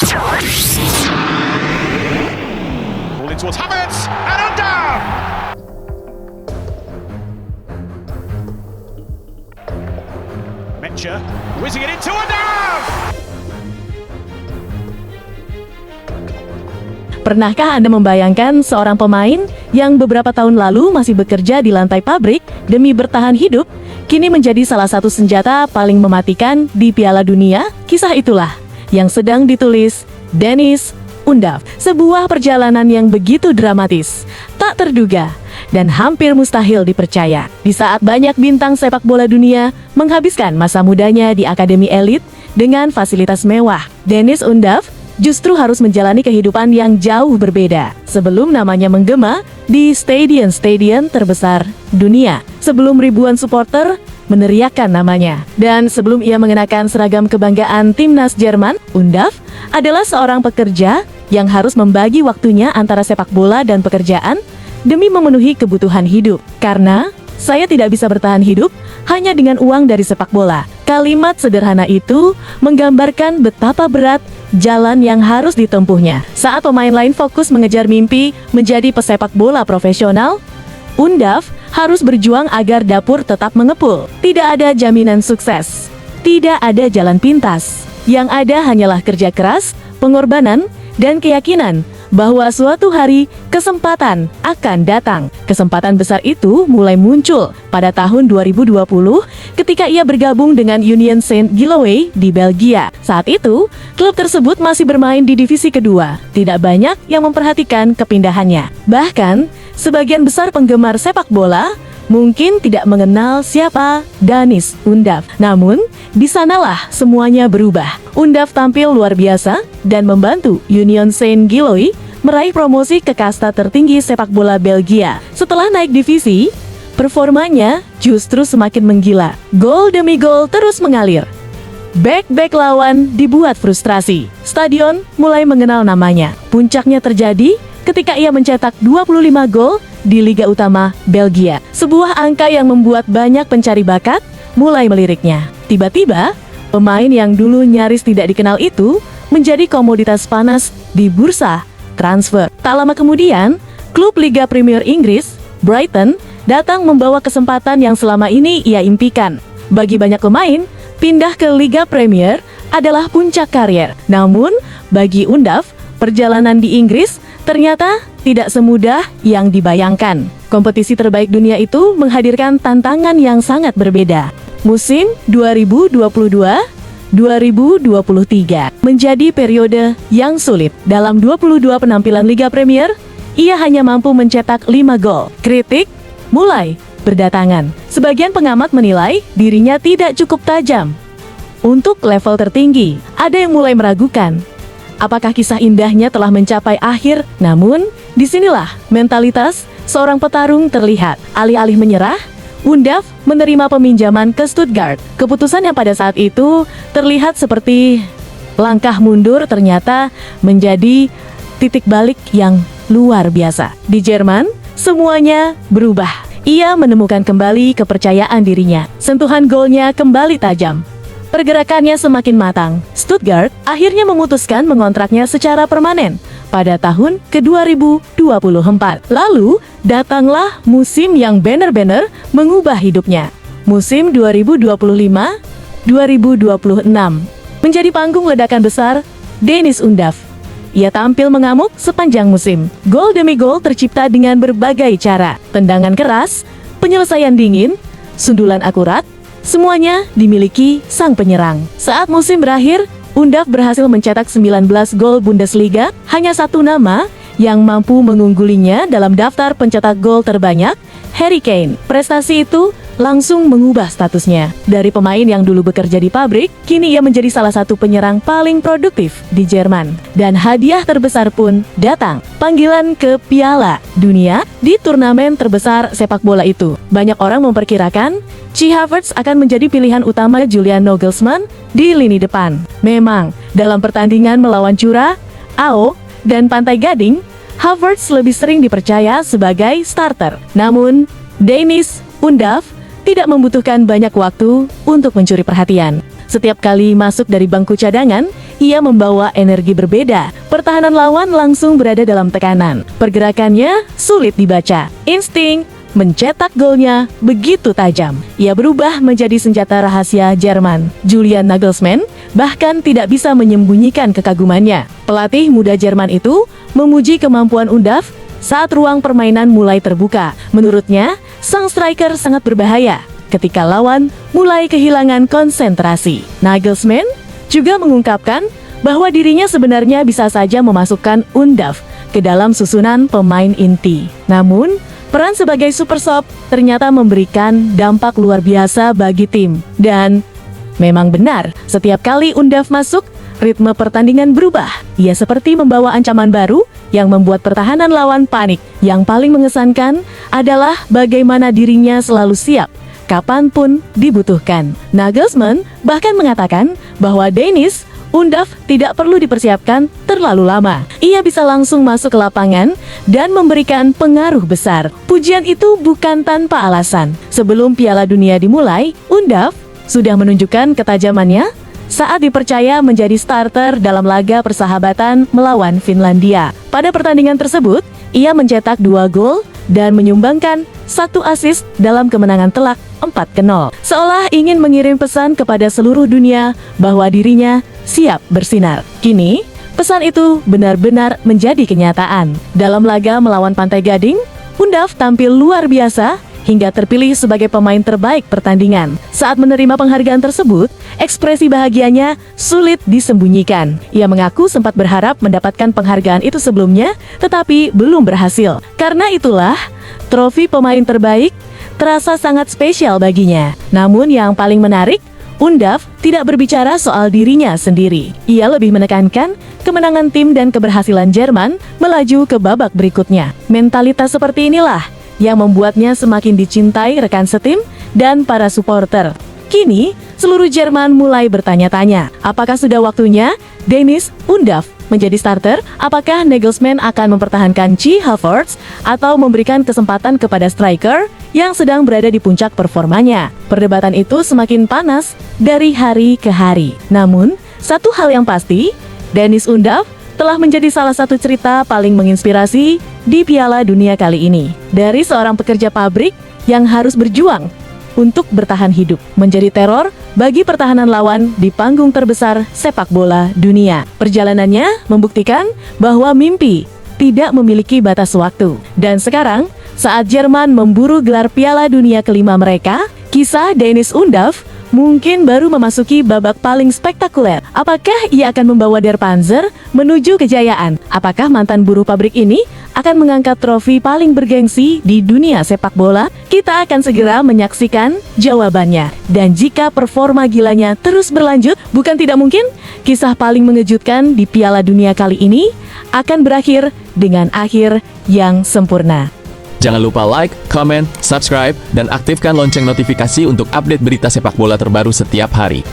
Ball in towards Havertz, and Undav! Metcha, whizzing it into Undav! Pernahkah Anda membayangkan seorang pemain yang beberapa tahun lalu masih bekerja di lantai pabrik demi bertahan hidup, kini menjadi salah satu senjata paling mematikan di Piala Dunia? Kisah itulah yang sedang ditulis Deniz Undav. Sebuah perjalanan yang begitu dramatis, tak terduga, dan hampir mustahil dipercaya. Di saat banyak bintang sepak bola dunia menghabiskan masa mudanya di akademi elit dengan fasilitas mewah, Deniz Undav justru harus menjalani kehidupan yang jauh berbeda sebelum namanya menggema di stadion-stadion terbesar dunia, sebelum ribuan supporter meneriakkan namanya. Dan sebelum ia mengenakan seragam kebanggaan timnas Jerman, Undav adalah seorang pekerja yang harus membagi waktunya antara sepak bola dan pekerjaan demi memenuhi kebutuhan hidup. Karena saya tidak bisa bertahan hidup hanya dengan uang dari sepak bola. Kalimat sederhana itu menggambarkan betapa berat jalan yang harus ditempuhnya. Saat pemain lain fokus mengejar mimpi menjadi pesepak bola profesional, Undav harus berjuang agar dapur tetap mengepul. Tidak ada jaminan sukses, tidak ada jalan pintas. Yang ada hanyalah kerja keras, pengorbanan, dan keyakinan bahwa suatu hari kesempatan akan datang. Kesempatan besar itu mulai muncul pada tahun 2020 ketika ia bergabung dengan Union Saint-Gilloise di Belgia. Saat itu, klub tersebut masih bermain di divisi kedua. Tidak banyak yang memperhatikan kepindahannya. Bahkan, sebagian besar penggemar sepak bola mungkin tidak mengenal siapa Deniz Undav. Namun, di sanalah semuanya berubah. Undav tampil luar biasa dan membantu Union Saint-Gilloise meraih promosi ke kasta tertinggi sepak bola Belgia. Setelah naik divisi, performanya justru semakin menggila. Gol demi gol terus mengalir. Bek-bek lawan dibuat frustrasi. Stadion mulai mengenal namanya. Puncaknya terjadi ketika ia mencetak 25 gol di Liga Utama Belgia. Sebuah angka yang membuat banyak pencari bakat mulai meliriknya. Tiba-tiba, pemain yang dulu nyaris tidak dikenal itu menjadi komoditas panas di bursa transfer. Tak lama kemudian, klub Liga Premier Inggris, Brighton, datang membawa kesempatan yang selama ini ia impikan. Bagi banyak pemain, pindah ke Liga Premier adalah puncak karier. Namun, bagi Undav, perjalanan di Inggris ternyata tidak semudah yang dibayangkan. Kompetisi terbaik dunia itu menghadirkan tantangan yang sangat berbeda. Musim 2022-2023 menjadi periode yang sulit. Dalam 22 penampilan Liga Premier, ia hanya mampu mencetak 5 gol. Kritik mulai berdatangan. Sebagian pengamat menilai dirinya tidak cukup tajam untuk level tertinggi. Ada yang mulai meragukan apakah kisah indahnya telah mencapai akhir. Namun, disinilah mentalitas seorang petarung terlihat. Alih-alih menyerah, Undav menerima peminjaman ke Stuttgart. Keputusan yang pada saat itu terlihat seperti langkah mundur ternyata menjadi titik balik yang luar biasa. Di Jerman, semuanya berubah. Ia menemukan kembali kepercayaan dirinya. Sentuhan golnya kembali tajam. Pergerakannya semakin matang. Stuttgart akhirnya memutuskan mengontraknya secara permanen pada tahun ke-2024. Lalu, datanglah musim yang benar-benar mengubah hidupnya. Musim 2025-2026 menjadi panggung ledakan besar Deniz Undav. Ia tampil mengamuk sepanjang musim. Gol demi gol tercipta dengan berbagai cara. Tendangan keras, penyelesaian dingin, sundulan akurat, semuanya dimiliki sang penyerang. Saat musim berakhir, Undav berhasil mencetak 19 gol Bundesliga, hanya satu nama yang mampu mengunggulinya dalam daftar pencetak gol terbanyak, Harry Kane. Prestasi itu langsung mengubah statusnya. Dari pemain yang dulu bekerja di pabrik, kini ia menjadi salah satu penyerang paling produktif di Jerman. Dan hadiah terbesar pun datang, panggilan ke Piala Dunia di turnamen terbesar sepak bola itu. Banyak orang memperkirakan Kai Havertz akan menjadi pilihan utama Julian Nagelsmann di lini depan. Memang, dalam pertandingan melawan Jura, AO, dan Pantai Gading, Havertz lebih sering dipercaya sebagai starter. Namun, Deniz Undav tidak membutuhkan banyak waktu untuk mencuri perhatian. Setiap kali masuk dari bangku cadangan, ia membawa energi berbeda. Pertahanan lawan langsung berada dalam tekanan. Pergerakannya sulit dibaca. Insting mencetak golnya begitu tajam. Ia berubah menjadi senjata rahasia Jerman. Julian Nagelsmann bahkan tidak bisa menyembunyikan kekagumannya. Pelatih muda Jerman itu memuji kemampuan Undav saat ruang permainan mulai terbuka. Menurutnya, sang striker sangat berbahaya ketika lawan mulai kehilangan konsentrasi. Nagelsmann juga mengungkapkan bahwa dirinya sebenarnya bisa saja memasukkan Undav ke dalam susunan pemain inti. Namun, peran sebagai super sub ternyata memberikan dampak luar biasa bagi tim. Dan memang benar, setiap kali Undav masuk, ritme pertandingan berubah. Ia seperti membawa ancaman baru yang membuat pertahanan lawan panik. Yang paling mengesankan adalah bagaimana dirinya selalu siap kapanpun dibutuhkan. Nagelsmann bahkan mengatakan bahwa Dennis Undav tidak perlu dipersiapkan terlalu lama. Ia bisa langsung masuk ke lapangan dan memberikan pengaruh besar. Pujian itu bukan tanpa alasan. Sebelum Piala Dunia dimulai, Undav sudah menunjukkan ketajamannya saat dipercaya menjadi starter dalam laga persahabatan melawan Finlandia. Pada pertandingan tersebut, ia mencetak 2 gol dan menyumbangkan 1 assist dalam kemenangan telak 4-0. Seolah ingin mengirim pesan kepada seluruh dunia bahwa dirinya siap bersinar. Kini, pesan itu benar-benar menjadi kenyataan. Dalam laga melawan Pantai Gading, Undav tampil luar biasa hingga terpilih sebagai pemain terbaik pertandingan. Saat menerima penghargaan tersebut, ekspresi bahagianya sulit disembunyikan. Ia mengaku sempat berharap mendapatkan penghargaan itu sebelumnya, tetapi belum berhasil. Karena itulah, trofi pemain terbaik terasa sangat spesial baginya. Namun yang paling menarik, Undav tidak berbicara soal dirinya sendiri. Ia lebih menekankan kemenangan tim dan keberhasilan Jerman melaju ke babak berikutnya. Mentalitas seperti inilah yang membuatnya semakin dicintai rekan setim dan para supporter. Kini, seluruh Jerman mulai bertanya-tanya, apakah sudah waktunya Dennis Undav menjadi starter? Apakah Nagelsmann akan mempertahankan Kai Havertz atau memberikan kesempatan kepada striker yang sedang berada di puncak performanya? Perdebatan itu semakin panas dari hari ke hari. Namun, satu hal yang pasti, Dennis Undav telah menjadi salah satu cerita paling menginspirasi di Piala Dunia kali ini. Dari seorang pekerja pabrik yang harus berjuang untuk bertahan hidup, menjadi teror bagi pertahanan lawan di panggung terbesar sepak bola dunia. Perjalanannya membuktikan bahwa mimpi tidak memiliki batas waktu. Dan sekarang, saat Jerman memburu gelar Piala Dunia kelima mereka, kisah Dennis Undav mungkin baru memasuki babak paling spektakuler. Apakah ia akan membawa Der Panzer menuju kejayaan? Apakah mantan buruh pabrik ini akan mengangkat trofi paling bergengsi di dunia sepak bola? Kita akan segera menyaksikan jawabannya. Dan jika performa gilanya terus berlanjut, bukan tidak mungkin kisah paling mengejutkan di Piala Dunia kali ini akan berakhir dengan akhir yang sempurna. Jangan lupa like, comment, subscribe, dan aktifkan lonceng notifikasi untuk update berita sepak bola terbaru setiap hari.